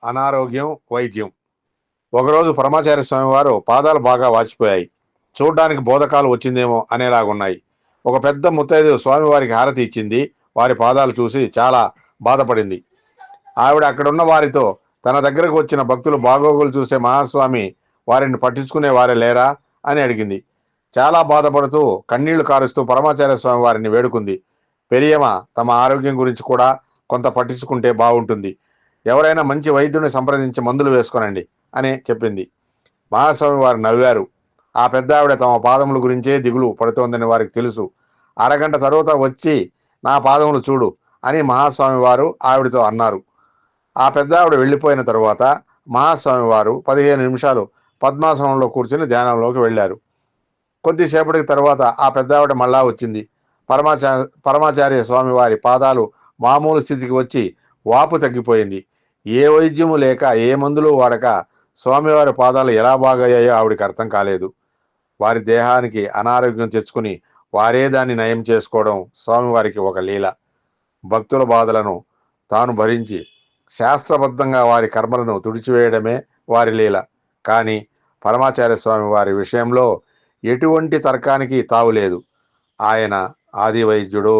అనారోగ్యం, వైద్యం. ఒకరోజు పరమాచార్య స్వామి వారు పాదాలు బాగా వాచిపోయాయి. చూడ్డానికి బోధకాలు వచ్చిందేమో అనేలాగున్నాయి. ఒక పెద్ద ముత్తైదు స్వామివారికి హారతి ఇచ్చింది. వారి పాదాలు చూసి చాలా బాధపడింది. ఆవిడ అక్కడున్న వారితో, తన దగ్గరకు వచ్చిన భక్తులు బాగోగులు చూసే మహాస్వామి వారిని పట్టించుకునే వారే లేరా అని అడిగింది. చాలా బాధపడుతూ కన్నీళ్లు కారుస్తూ పరమాచార్య స్వామి వారిని వేడుకుంది. పెరియమ తమ ఆరోగ్యం గురించి కూడా కొంత పట్టించుకుంటే బాగుంటుంది. ఎవరైనా మంచి వైద్యుడిని సంప్రదించి మందులు వేసుకొనండి అని చెప్పింది. మహాస్వామి వారు నవ్వారు. ఆ పెద్ద ఆవిడ తమ పాదముల గురించే దిగులు పడుతోందని వారికి తెలుసు. అరగంట తరువాత వచ్చి నా పాదములు చూడు అని మహాస్వామి వారు ఆవిడతో అన్నారు. ఆ పెద్ద ఆవిడ వెళ్ళిపోయిన తరువాత మహాస్వామి వారు 15 నిమిషాలు పద్మాసనంలో కూర్చుని ధ్యానంలోకి వెళ్ళారు. కొద్దిసేపటికి తర్వాత ఆ పెద్ద ఆవిడ మళ్ళా వచ్చింది. పరమాచార్య స్వామి వారి పాదాలు మామూలు స్థితికి వచ్చి వాపు తగ్గిపోయింది. ఏ వైద్యము లేక ఏ మందులు వాడక స్వామివారి పాదాలు ఎలా బాగయ్యాయో ఆవిడికి అర్థం కాలేదు. వారి దేహానికి అనారోగ్యం తెచ్చుకుని వారే దాన్ని నయం చేసుకోవడం స్వామివారికి ఒక లీల. భక్తుల బాధలను తాను భరించి శాస్త్రబద్ధంగా వారి కర్మలను తుడిచివేయడమే వారి లీల. కానీ పరమాచార్య స్వామి వారి విషయంలో ఎటువంటి తర్కానికి తావులేదు. ఆయన ఆది వైద్యుడు.